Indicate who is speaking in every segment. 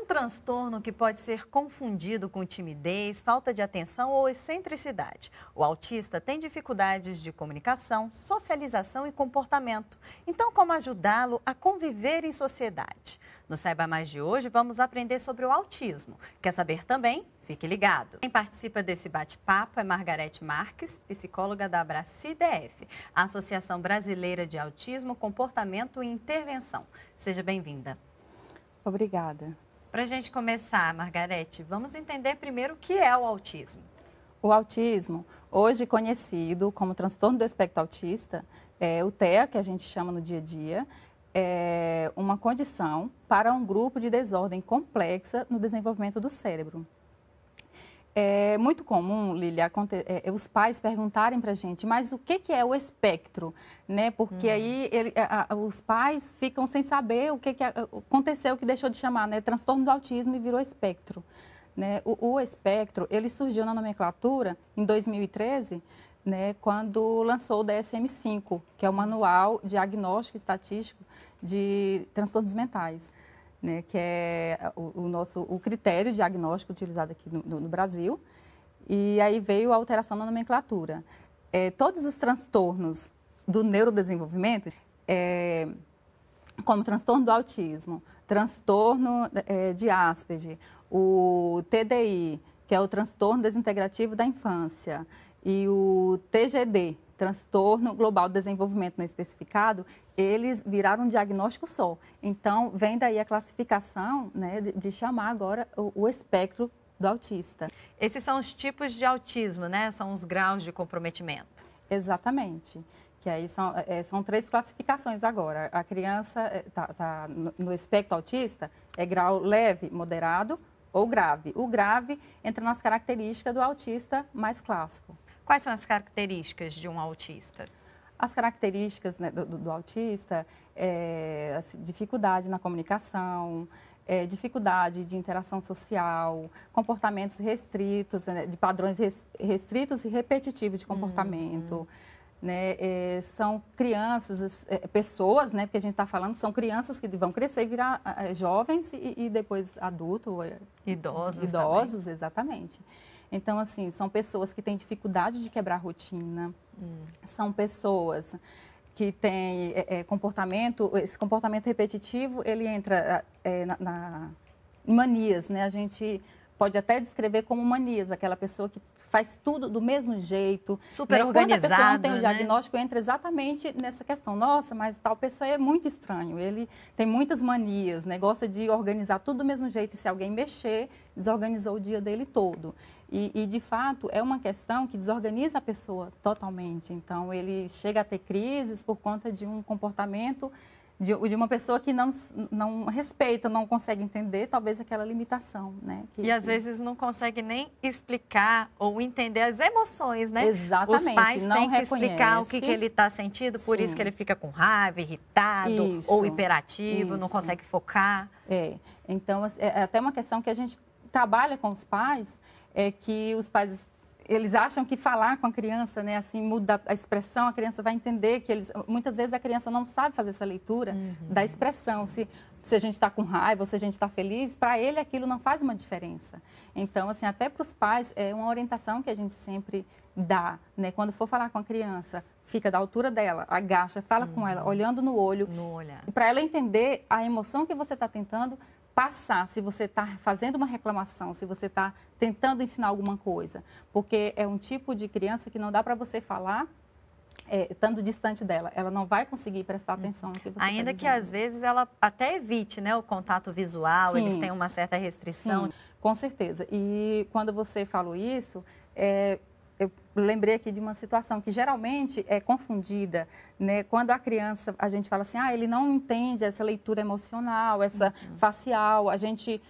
Speaker 1: transtorno que pode ser confundido com timidez, falta de atenção ou excentricidade. O autista tem dificuldades de comunicação, socialização e comportamento. Então, como ajudá-lo a conviver em sociedade? No Saiba Mais de hoje, vamos aprender sobre o autismo. Quer saber também? Fique ligado. Quem participa desse bate-papo é Margarete Marques, psicóloga da Abraci-DF, a Associação Brasileira de Autismo, Comportamento e Intervenção. Seja bem-vinda.
Speaker 2: Obrigada.
Speaker 1: Para a gente começar, Margarete, vamos entender primeiro o que é o autismo.
Speaker 2: O autismo, hoje conhecido como transtorno do espectro autista, o TEA, que a gente chama no dia a dia, é uma condição para um grupo de desordem complexa no desenvolvimento do cérebro. É muito comum, Lília, os pais perguntarem para a gente, mas o que é o espectro? Né? Porque aí os pais ficam sem saber o que aconteceu, que deixou de chamar, né? Transtorno do autismo e virou espectro. Né? O espectro, ele surgiu na nomenclatura em 2013, né, quando lançou o DSM-5, que é o Manual Diagnóstico e Estatístico de Transtornos Mentais. Né, que é o critério diagnóstico utilizado aqui no Brasil, e aí veio a alteração na nomenclatura. Todos os transtornos do neurodesenvolvimento, como transtorno do autismo, transtorno de Asperger, o TDI, que é o transtorno desintegrativo da infância, e o TGD, transtorno global do desenvolvimento não especificado, eles viraram um diagnóstico só. Então, vem daí a classificação, né, de chamar agora o espectro do autista.
Speaker 1: Esses são os tipos de autismo, né? São os graus de comprometimento.
Speaker 2: Exatamente. Que aí são 3 classificações agora. A criança tá no espectro autista, é grau leve, moderado ou grave. O grave entra nas características do autista mais clássico.
Speaker 1: Quais são as características de um autista?
Speaker 2: As características, né, do autista assim, dificuldade na comunicação, dificuldade de interação social, comportamentos restritos, né, de padrões restritos e repetitivos de comportamento. Né, são crianças, pessoas, né, porque a gente está falando, são crianças que vão crescer e virar jovens e depois adultos. Idosos, exatamente. Então, assim, são pessoas que têm dificuldade de quebrar a rotina, são pessoas que têm esse comportamento repetitivo, ele entra em manias, né? A gente pode até descrever como manias, aquela pessoa que faz tudo do mesmo jeito.
Speaker 1: Super organizada,
Speaker 2: quando a pessoa não tem o
Speaker 1: né?
Speaker 2: diagnóstico, entra exatamente nessa questão. Nossa, mas tal pessoa é muito estranho, ele tem muitas manias, né? Gosta de organizar tudo do mesmo jeito, e se alguém mexer, desorganizou o dia dele todo. E, de fato, é uma questão que desorganiza a pessoa totalmente. Então, ele chega a ter crises por conta de um comportamento de uma pessoa que não respeita, não consegue entender, talvez, aquela limitação, né?
Speaker 1: E, às vezes, não consegue nem explicar ou entender as emoções, né?
Speaker 2: Exatamente.
Speaker 1: Os pais
Speaker 2: não
Speaker 1: têm que
Speaker 2: reconhece.
Speaker 1: explicar o que ele está sentindo, por isso que ele fica com raiva, irritado ou hiperativo, não consegue focar.
Speaker 2: Então, é até uma questão que a gente trabalha com os pais, que os pais, eles acham que falar com a criança, né, assim, muda a expressão, a criança vai entender que muitas vezes a criança não sabe fazer essa leitura da expressão, se a gente está com raiva ou se a gente está feliz, para ele aquilo não faz uma diferença. Então, assim, até para os pais, é uma orientação que a gente sempre dá, né, quando for falar com a criança, fica da altura dela, agacha, fala com ela, olhando no olho, para ela entender a emoção que você está tentando passar, se você está fazendo uma reclamação, se você está tentando ensinar alguma coisa, porque é um tipo de criança que não dá para você falar estando distante dela, ela não vai conseguir prestar atenção no que você está dizendo.
Speaker 1: Ainda que às vezes ela até evite, né, o contato visual,
Speaker 2: Sim,
Speaker 1: eles têm uma certa restrição.
Speaker 2: Sim, com certeza. E quando você falou isso, eu lembrei aqui de uma situação que geralmente é confundida, né? Quando a criança, a gente fala assim, ele não entende essa leitura emocional, essa facial, a gente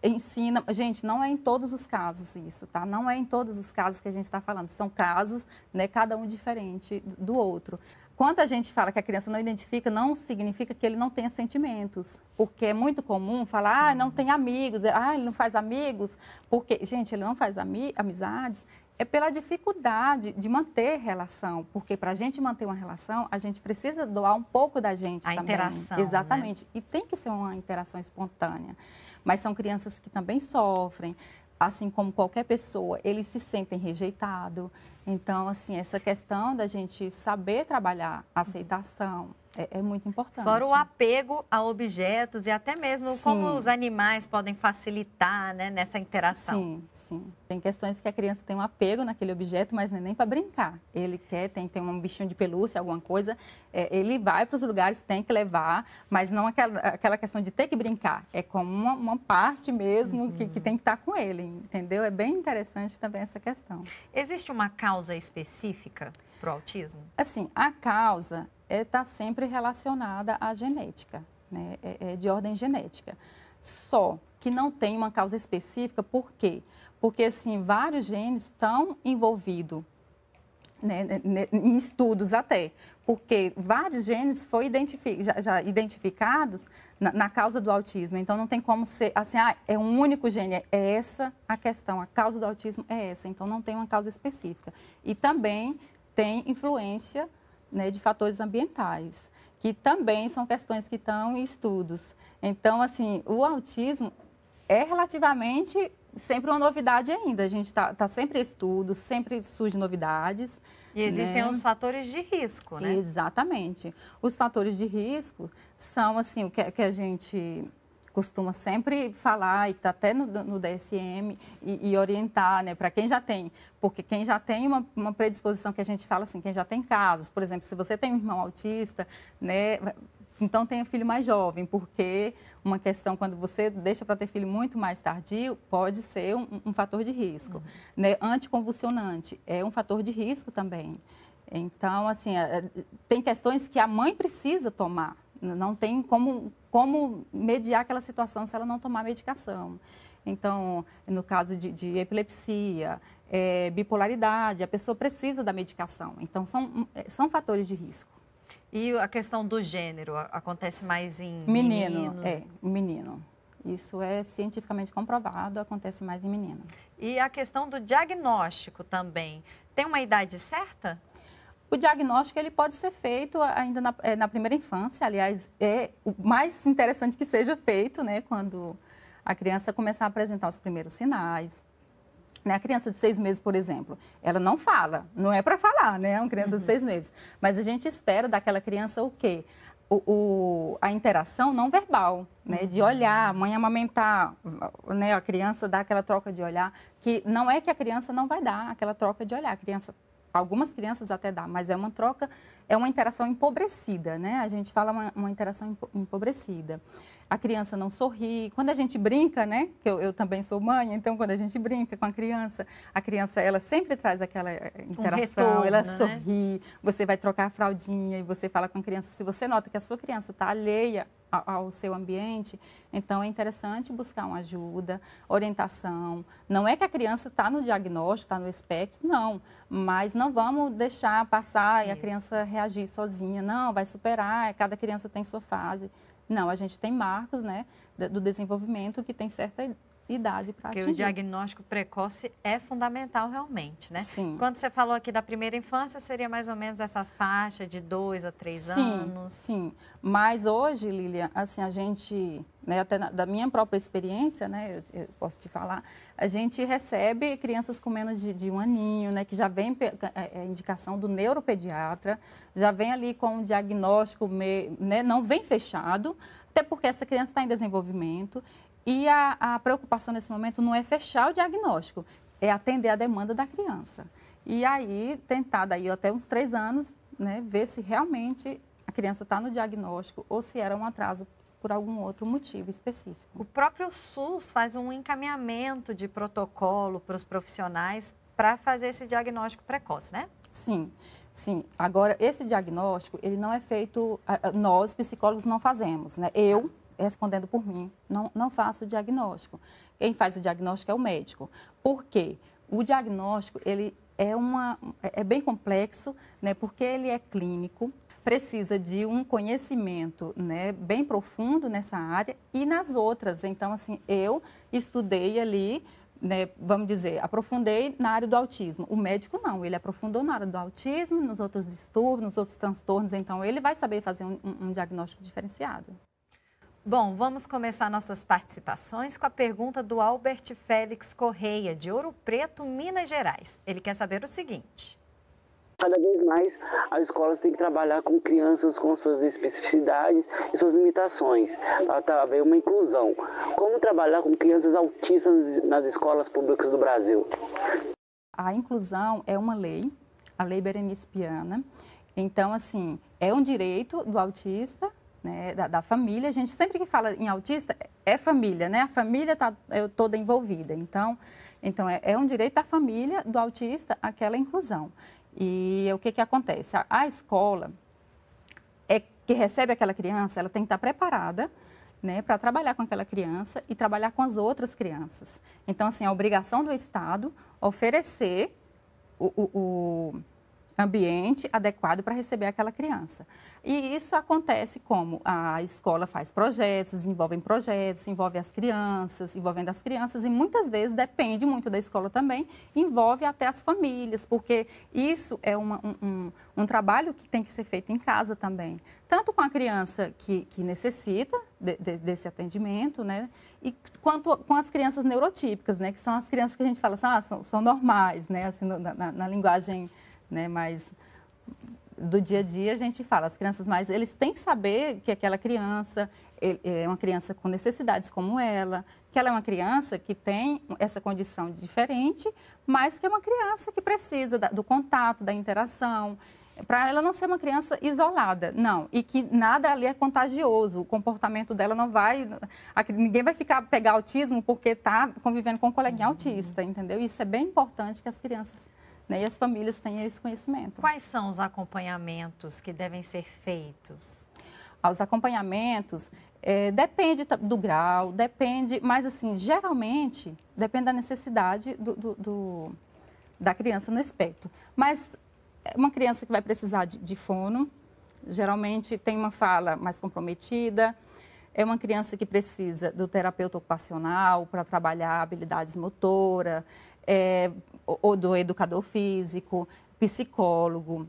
Speaker 2: ensina... Gente, não é em todos os casos isso, tá? Não é em todos os casos que a gente está falando, são casos, né, cada um diferente do outro. Quando a gente fala que a criança não identifica, não significa que ele não tenha sentimentos, porque é muito comum falar, não tem amigos, ele não faz amigos, porque, gente, ele não faz amizades, é pela dificuldade de manter relação, porque para a gente manter uma relação, a gente precisa doar um pouco da gente também.
Speaker 1: A interação,
Speaker 2: exatamente,
Speaker 1: né?
Speaker 2: E tem que ser uma interação espontânea. mas são crianças que também sofrem, assim como qualquer pessoa, eles se sentem rejeitados. Então, assim, essa questão da gente saber trabalhar a aceitação é muito importante.
Speaker 1: Fora o apego a objetos e até mesmo
Speaker 2: Sim.
Speaker 1: como os animais podem facilitar, né, nessa interação.
Speaker 2: Sim, sim. Tem questões que a criança tem um apego naquele objeto, mas não é nem para brincar. Ele quer, tem um bichinho de pelúcia, alguma coisa, ele vai para os lugares, tem que levar, mas não aquela questão de ter que brincar. É como uma parte mesmo que tem que estar com ele, entendeu? É bem interessante também essa questão.
Speaker 1: Existe uma causa específica para o autismo?
Speaker 2: Assim, a causa está sempre relacionada à genética, né? É de ordem genética. Só que não tem uma causa específica, por quê? Porque, assim, vários genes estão envolvidos, né, em estudos até, porque vários genes foram já identificados na causa do autismo. Então, não tem como ser assim, é um único gene, é essa a questão, a causa do autismo é essa. Então, não tem uma causa específica. E também tem influência, né, de fatores ambientais, que também são questões que estão em estudos. Então, assim, o autismo é relativamente sempre uma novidade ainda. A gente está sempre em estudos, sempre surgem novidades.
Speaker 1: E existem
Speaker 2: né?
Speaker 1: os fatores de risco, né?
Speaker 2: Exatamente. Os fatores de risco são, assim, o que a gente costuma sempre falar, e que está até no DSM, e orientar, né, para quem já tem. Porque quem já tem uma predisposição, que a gente fala assim, quem já tem casos, por exemplo, se você tem um irmão autista, né, então tenha filho mais jovem, porque uma questão, quando você deixa para ter filho muito mais tardio, pode ser um fator de risco. Né? Anticonvulsionante é um fator de risco também. Então, assim, tem questões que a mãe precisa tomar. Não tem como mediar aquela situação se ela não tomar medicação. Então, no caso de epilepsia, bipolaridade, a pessoa precisa da medicação. Então, são fatores de risco.
Speaker 1: E a questão do gênero, acontece mais em
Speaker 2: Menino,
Speaker 1: meninos?
Speaker 2: menino. Isso é cientificamente comprovado, acontece mais em menino.
Speaker 1: E a questão do diagnóstico também, tem uma idade certa?
Speaker 2: O diagnóstico ele pode ser feito ainda na primeira infância, aliás, é o mais interessante que seja feito, né, quando a criança começar a apresentar os primeiros sinais. Né, a criança de 6 meses, por exemplo, ela não fala, não é para falar, né, é uma criança de 6 meses. Mas a gente espera daquela criança o quê? A interação não verbal, né, de olhar, a mãe amamentar, né, a criança dá aquela troca de olhar, que não é que a criança não vai dar aquela troca de olhar, a criança... Algumas crianças até dá, mas é uma troca, é uma interação empobrecida, né? A gente fala uma interação empobrecida. A criança não sorri. Quando a gente brinca, né? Que eu também sou mãe, então quando a gente brinca com a criança ela sempre traz aquela interação,
Speaker 1: retorno,
Speaker 2: ela
Speaker 1: né?
Speaker 2: sorri, você vai trocar a fraldinha e você fala com a criança. Se você nota que a sua criança está alheia ao seu ambiente, então é interessante buscar uma ajuda, orientação. Não é que a criança está no diagnóstico, está no espectro, não, mas não vamos deixar passar e a criança reagir sozinha, não, vai superar, cada criança tem sua fase. Não, a gente tem marcos, né, do desenvolvimento que tem certa idade para atingir.
Speaker 1: Porque o diagnóstico precoce é fundamental realmente, né?
Speaker 2: Sim.
Speaker 1: Quando você falou aqui da primeira infância, seria mais ou menos essa faixa de 2 a 3 anos?
Speaker 2: Sim, mas hoje, Lilian, assim, a gente, né, até da minha própria experiência, né, eu posso te falar, a gente recebe crianças com menos de 1 aninho, né, que já vem indicação do neuropediatra, já vem ali com um diagnóstico, né, não vem fechado, até porque essa criança está em desenvolvimento. E a preocupação nesse momento não é fechar o diagnóstico, é atender a demanda da criança. E aí, tentar daí até uns 3 anos, né, ver se realmente a criança está no diagnóstico ou se era um atraso por algum outro motivo específico.
Speaker 1: O próprio SUS faz um encaminhamento de protocolo para os profissionais para fazer esse diagnóstico precoce, né?
Speaker 2: Sim, sim. Agora, esse diagnóstico, ele não é feito, nós psicólogos não fazemos, né? Respondendo por mim, não faço o diagnóstico. Quem faz o diagnóstico é o médico. Por quê? O diagnóstico, ele é bem complexo, né, porque ele é clínico, precisa de um conhecimento, né, bem profundo nessa área e nas outras. Então, assim, eu estudei ali, né, vamos dizer, aprofundei na área do autismo. O médico não, ele aprofundou na área do autismo, nos outros distúrbios, nos outros transtornos, então ele vai saber fazer um diagnóstico diferenciado.
Speaker 1: Bom, vamos começar nossas participações com a pergunta do Albert Félix Correia, de Ouro Preto, Minas Gerais. Ele quer saber o seguinte:
Speaker 3: cada vez mais as escolas têm que trabalhar com crianças com suas especificidades e suas limitações, para haver uma inclusão. Como trabalhar com crianças autistas nas escolas públicas do Brasil?
Speaker 2: A inclusão é uma lei, a Lei Berenice Piana. Então, assim, é um direito do autista, né, da família. A gente sempre que fala em autista, é família, né? A família está toda envolvida. Então é um direito da família do autista aquela inclusão. E o que acontece? A escola que recebe aquela criança, ela tem que estar preparada, né, para trabalhar com aquela criança e trabalhar com as outras crianças. Então, assim, a obrigação do Estado oferecer o ambiente adequado para receber aquela criança. E isso acontece como a escola faz projetos, desenvolve as crianças, envolvendo as crianças, e muitas vezes depende muito da escola também, envolve até as famílias, porque isso é um trabalho que tem que ser feito em casa também, tanto com a criança que necessita desse atendimento, né, e quanto com as crianças neurotípicas, né, que são as crianças que a gente fala assim, são normais, né, assim, na linguagem, né, mas do dia a dia a gente fala, as crianças mais, eles têm que saber que aquela criança é uma criança com necessidades como ela, que ela é uma criança que tem essa condição diferente, mas que é uma criança que precisa do contato, da interação, para ela não ser uma criança isolada, não, e que nada ali é contagioso, o comportamento dela não vai, ninguém vai pegar autismo porque está convivendo com um coleguinha autista, entendeu? Isso é bem importante que as crianças, né, e as famílias tenham esse conhecimento.
Speaker 1: Quais são os acompanhamentos que devem ser feitos?
Speaker 2: Os acompanhamentos, depende do grau, depende, mas assim, geralmente, depende da necessidade da criança no espectro. Mas uma criança que vai precisar de fono, geralmente tem uma fala mais comprometida, é uma criança que precisa do terapeuta ocupacional para trabalhar habilidades motoras, ou do educador físico, psicólogo,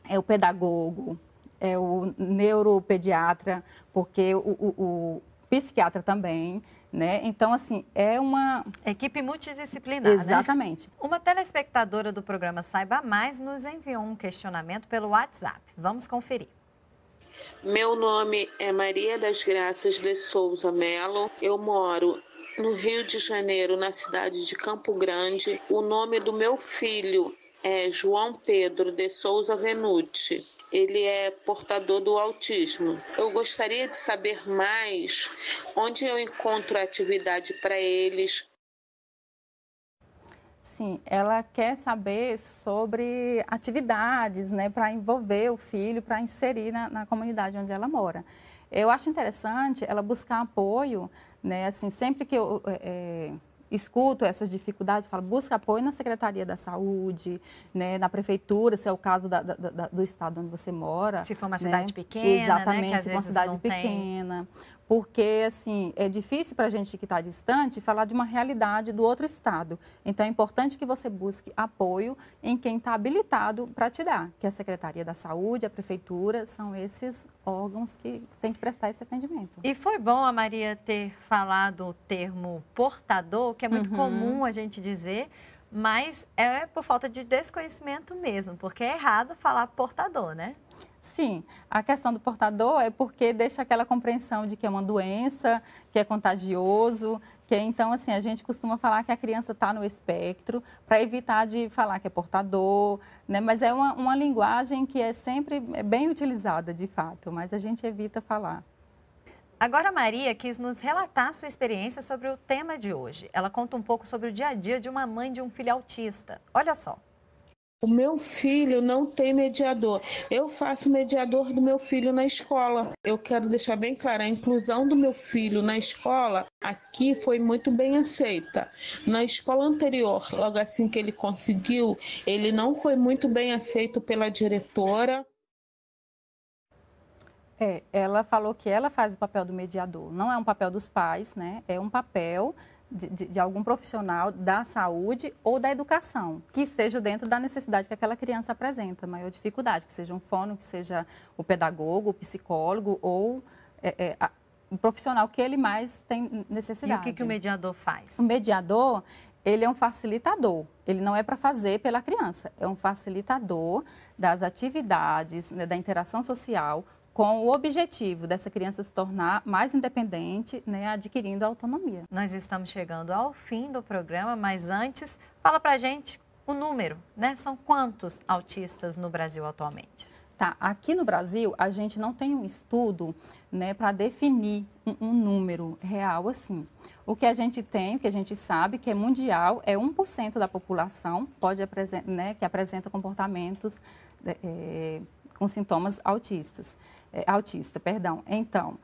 Speaker 2: é o pedagogo, é o neuropediatra, porque o psiquiatra também, né? Então, assim, é uma
Speaker 1: equipe multidisciplinar,
Speaker 2: exatamente.
Speaker 1: Né? Uma telespectadora do programa Saiba Mais nos enviou um questionamento pelo WhatsApp. Vamos conferir.
Speaker 4: Meu nome é Maria das Graças de Souza Melo. Eu moro no Rio de Janeiro, na cidade de Campo Grande. O nome do meu filho é João Pedro de Souza Venuti. Ele é portador do autismo. Eu gostaria de saber mais onde eu encontro atividade para eles.
Speaker 2: Sim, ela quer saber sobre atividades, né, para envolver o filho, para inserir na comunidade onde ela mora. Eu acho interessante ela buscar apoio, né, assim, sempre que eu escuto essas dificuldades, falo, busca apoio na Secretaria da Saúde, né, na Prefeitura, se é o caso do estado onde você mora.
Speaker 1: Se for uma
Speaker 2: né?
Speaker 1: cidade pequena,
Speaker 2: exatamente,
Speaker 1: né, que às
Speaker 2: se for uma
Speaker 1: vezes
Speaker 2: cidade
Speaker 1: não
Speaker 2: pequena. Porque, assim, é difícil para a gente que está distante falar de uma realidade do outro estado. Então, é importante que você busque apoio em quem está habilitado para te dar, que é a Secretaria da Saúde, a Prefeitura, são esses órgãos que têm que prestar esse atendimento.
Speaker 1: E foi bom a Maria ter falado o termo portador, que é muito comum a gente dizer, mas é por falta de desconhecimento mesmo, porque é errado falar portador, né?
Speaker 2: Sim, a questão do portador é porque deixa aquela compreensão de que é uma doença, que é contagioso, que então, assim, a gente costuma falar que a criança está no espectro, para evitar de falar que é portador, né? Mas é uma linguagem que é sempre bem utilizada, de fato, mas a gente evita falar.
Speaker 1: Agora a Maria quis nos relatar sua experiência sobre o tema de hoje. Ela conta um pouco sobre o dia a dia de uma mãe de um filho autista. Olha só.
Speaker 4: O meu filho não tem mediador. Eu faço mediador do meu filho na escola. Eu quero deixar bem claro, a inclusão do meu filho na escola aqui foi muito bem aceita. Na escola anterior, logo assim que ele conseguiu, ele não foi muito bem aceito pela diretora.
Speaker 2: Ela falou que ela faz o papel do mediador. Não é um papel dos pais, né? É um papel de algum profissional da saúde ou da educação, que seja dentro da necessidade que aquela criança apresenta, maior dificuldade, que seja um fono, que seja o pedagogo, o psicólogo ou o profissional que ele mais tem necessidade.
Speaker 1: E o que o mediador faz?
Speaker 2: O mediador, ele é um facilitador, ele não é para fazer pela criança, é um facilitador das atividades, né, da interação social, com o objetivo dessa criança se tornar mais independente, né, adquirindo autonomia.
Speaker 1: Nós estamos chegando ao fim do programa, mas antes, fala pra gente o número, né? São quantos autistas no Brasil atualmente?
Speaker 2: Tá, aqui no Brasil, a gente não tem um estudo, né, para definir um número real assim. O que a gente tem, o que a gente sabe, que é mundial, é 1% da população né, que apresenta comportamentos com sintomas autistas. Então,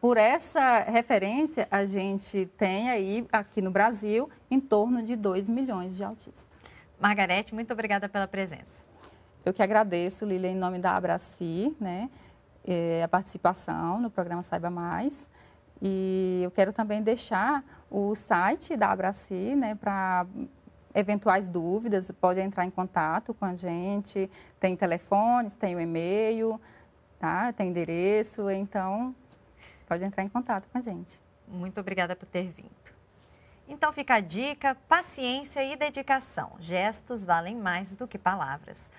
Speaker 2: por essa referência, a gente tem aí, aqui no Brasil, em torno de 2 milhões de autistas.
Speaker 1: Margarete, muito obrigada pela presença.
Speaker 2: Eu que agradeço, Lília, em nome da Abraci, né, a participação no programa Saiba Mais. E eu quero também deixar o site da Abraci, né, para eventuais dúvidas, pode entrar em contato com a gente. Tem telefones, tem o e-mail, tá? Tem endereço, então pode entrar em contato com a gente.
Speaker 1: Muito obrigada por ter vindo. Então fica a dica: paciência e dedicação. Gestos valem mais do que palavras.